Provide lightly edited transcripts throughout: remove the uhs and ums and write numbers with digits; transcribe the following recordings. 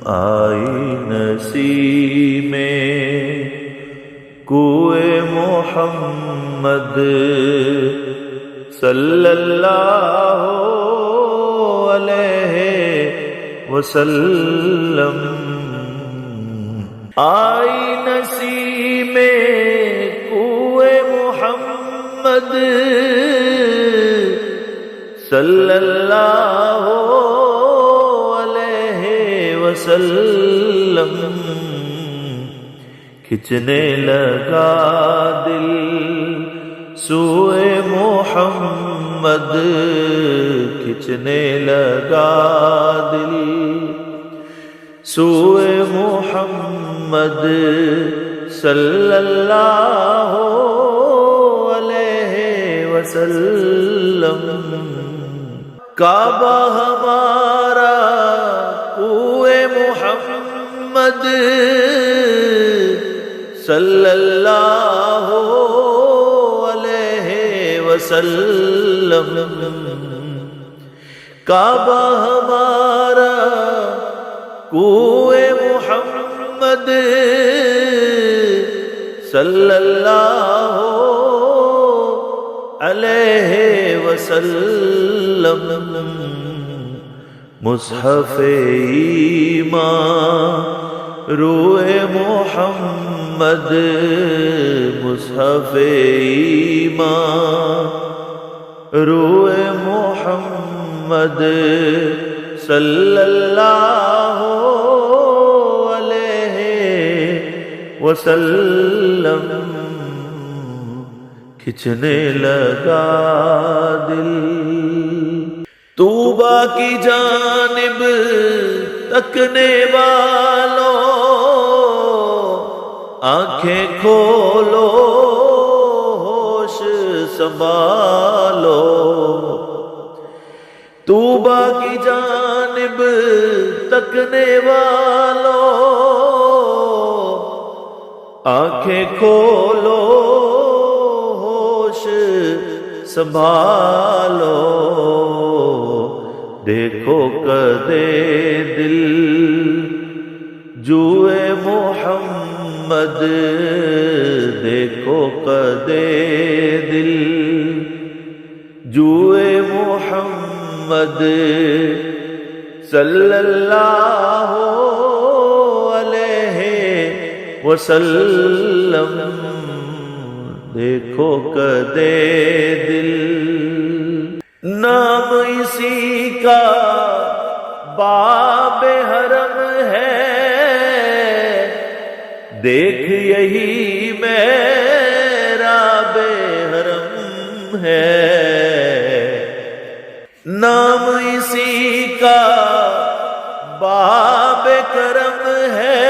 آئی نسیم کوئے محمد صلی اللہ علیہ وسلم، آئی نسیم کوئے محمد صلی اللہ علیہ وسلم، کھچنے لگا دل سوئے محمد، کھچنے لگا دل سوئے محمد صلی اللہ علیہ وسلم، کعبہ ہمارا کوئے محمد صلی اللہ علیہ وسلم، کعبہ ہمارا کوئے محمد صلی اللہ علیہ وسلم، مصحف ایمان روئے محمد، مصحف ایمان روئے محمد صلی اللہ علیہ وسلم، کھچنے لگا دل طوبیٰ کی جانب تکنے والوں، آنکھیں کھولو ہوش سنبھالو، طوبیٰ کی جانب تکنے والوں، آنکھیں کھولو ہوش سنبھالو، دیکھو کدے دل جوئے محمد، دیکھو کدے دل جوئے محمد صلی اللہ علیہ وسلم، دیکھو کدے دل نام اسی کا باب حرم ہے، دیکھ یہی میرا بے حرم ہے، نام اسی کا باب کرم ہے،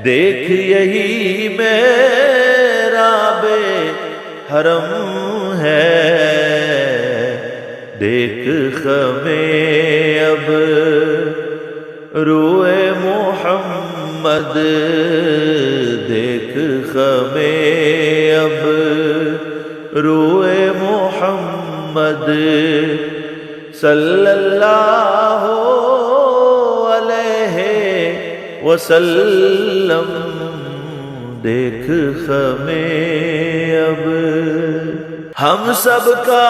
دیکھ یہی میرا بے حرم ہے، دیکھ خمیں اب روئے محمد، دیکھ خمیں اب روئے محمد صلی اللہ علیہ وسلم، دیکھ خمیں اب ہم سب کا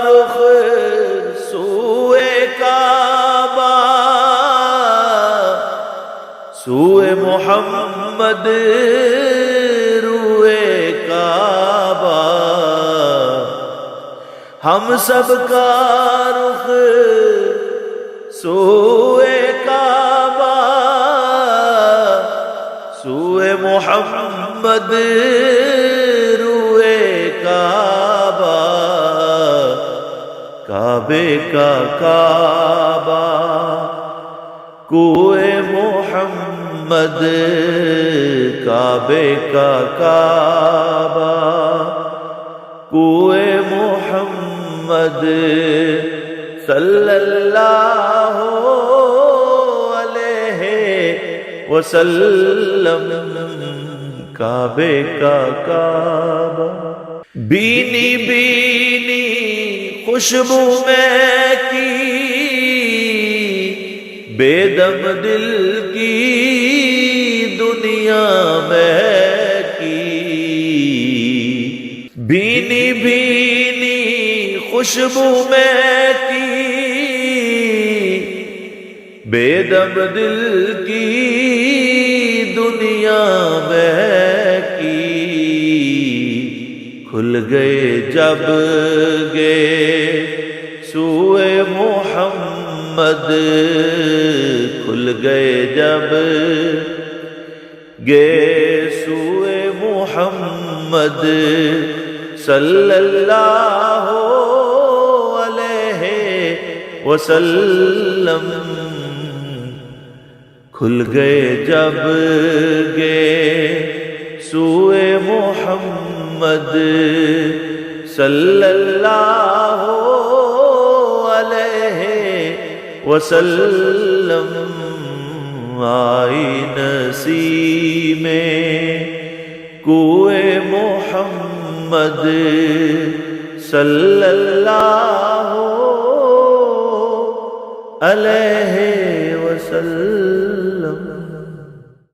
رخ سوئے کعبہ، سوئے محمد روئے کعبہ، ہم سب کا رخ سوئے کعبہ، سوئے محمد روئے کعبہ، کعبے کا کعبہ کوئے محمد، کعبے کا کعبہ کوئے محمد صلی اللہ علیہ وسلم، کعبے کا کعبہ، بینی بینی خوشبو میں کی بے دم دل کی دنیا میں کی، بھینی بھینی خوشبو میں کی، بے دم دل کی دنیا میں کی، کھل گئے جب گئے سوئے محمد، کھل گئے جب گئے سوئے محمد صلی اللہ علیہ وسلم، کھل گئے جب گئے سوئے محمد صلی اللہ علیہ وسلم، آئی نسیمیں کوئے محمد صلی اللہ علیہ وسلم۔